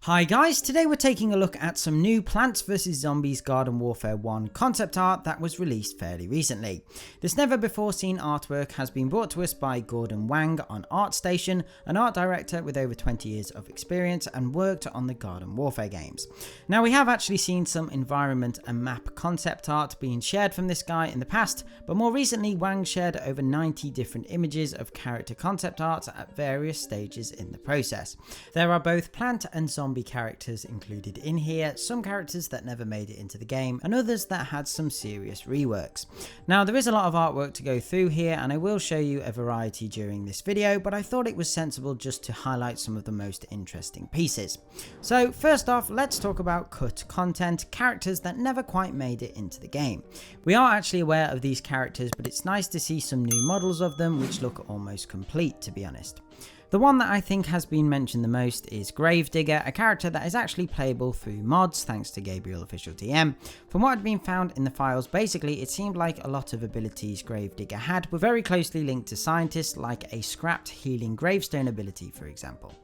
Hi guys, today we're taking a look at some new Plants vs Zombies Garden Warfare 1 concept art that was released fairly recently. This never before seen artwork has been brought to us by Gordon Wang on ArtStation, an art director with over 20 years of experience and worked on the Garden Warfare games. Now we have actually seen some environment and map concept art being shared from this guy in the past, but more recently Wang shared over 90 different images of character concept art at various stages in the process. There are both plant and zombie characters included in here, some characters that never made it into the game and others that had some serious reworks. Now there is a lot of artwork to go through here and I will show you a variety during this video, but I thought it was sensible just to highlight some of the most interesting pieces. So first off, let's talk about cut content, characters that never quite made it into the game. We are actually aware of these characters, but it's nice to see some new models of them which look almost complete, to be honest. The one that I think has been mentioned the most is Gravedigger, a character that is actually playable through mods thanks to Gabriel Official TM. From what had been found in the files, basically it seemed like a lot of abilities Gravedigger had were very closely linked to scientists, like a scrapped healing gravestone ability for example.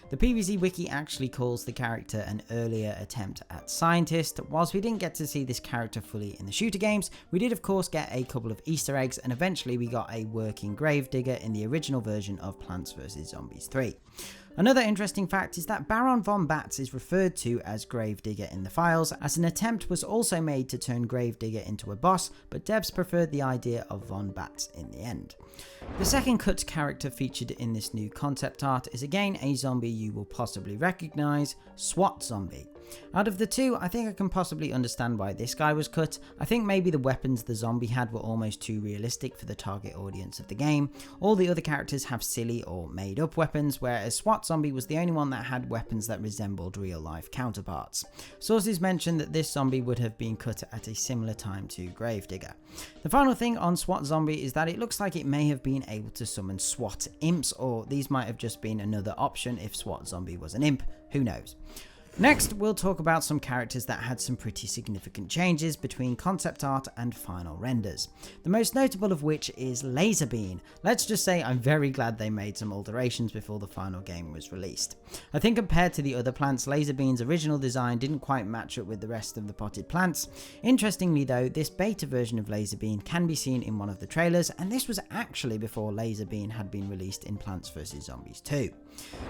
The PvZ wiki actually calls the character an earlier attempt at scientist. Whilst we didn't get to see this character fully in the shooter games, we did of course get a couple of Easter eggs and eventually we got a working Gravedigger in the original version of Plants vs Zombies 3. Another interesting fact is that Baron von Bats is referred to as Gravedigger in the files, as an attempt was also made to turn Gravedigger into a boss, but devs preferred the idea of von Bats in the end. The second cut character featured in this new concept art is again a zombie you will possibly recognise, SWAT Zombie. Out of the two, I think I can possibly understand why this guy was cut. I think maybe the weapons the zombie had were almost too realistic for the target audience of the game. All the other characters have silly or made up weapons, whereas SWAT Zombie was the only one that had weapons that resembled real life counterparts. Sources mention that this zombie would have been cut at a similar time to Gravedigger. The final thing on SWAT Zombie is that it looks like it may have been able to summon SWAT imps, or these might have just been another option if SWAT Zombie was an imp, who knows. Next, we'll talk about some characters that had some pretty significant changes between concept art and final renders. The most notable of which is Laserbeam. Let's just say I'm very glad they made some alterations before the final game was released. I think compared to the other plants, Laserbeam's original design didn't quite match up with the rest of the potted plants. Interestingly though, this beta version of Laserbeam can be seen in one of the trailers, and this was actually before Laserbeam had been released in Plants vs Zombies 2.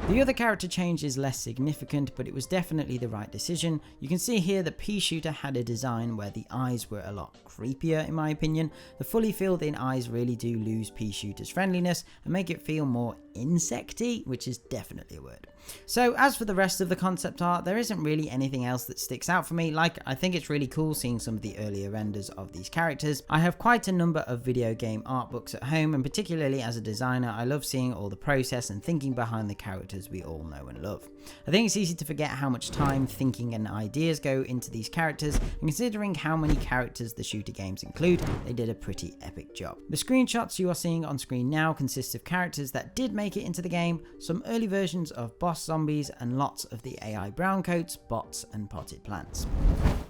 The other character change is less significant, but it was definitely the right decision. You can see here that Pea Shooter had a design where the eyes were a lot creepier in my opinion. The fully filled in eyes really do lose Pea Shooter's friendliness and make it feel more insecty, which is definitely a word. So as for the rest of the concept art, there isn't really anything else that sticks out for me. Like, I think it's really cool seeing some of the earlier renders of these characters. I have quite a number of video game art books at home, and particularly as a designer, I love seeing all the process and thinking behind the characters we all know and love. I think it's easy to forget how much time, thinking and ideas go into these characters, and considering how many characters the shooter games include, they did a pretty epic job. The screenshots you are seeing on screen now consist of characters that did make it into the game, some early versions of boss zombies, and lots of the AI browncoats, bots and potted plants.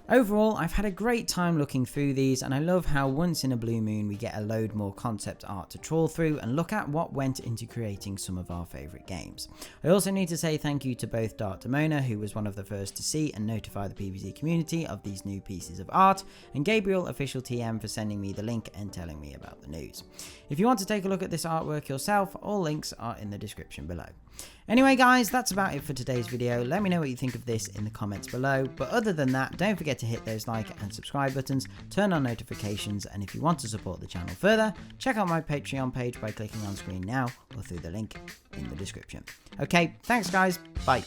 Overall, I've had a great time looking through these, and I love how once in a blue moon we get a load more concept art to trawl through and look at what went into creating some of our favourite games. I also need to say thank you to both Dark Demona, who was one of the first to see and notify the PvZ community of these new pieces of art, and Gabriel Official TM for sending me the link and telling me about the news. If you want to take a look at this artwork yourself, all links are in the description below. Anyway guys, that's about it for today's video. Let me know what you think of this in the comments below, but other than that, don't forget to hit those like and subscribe buttons, turn on notifications, and if you want to support the channel further, check out my Patreon page by clicking on screen now or through the link in the description. Okay, thanks guys, bye.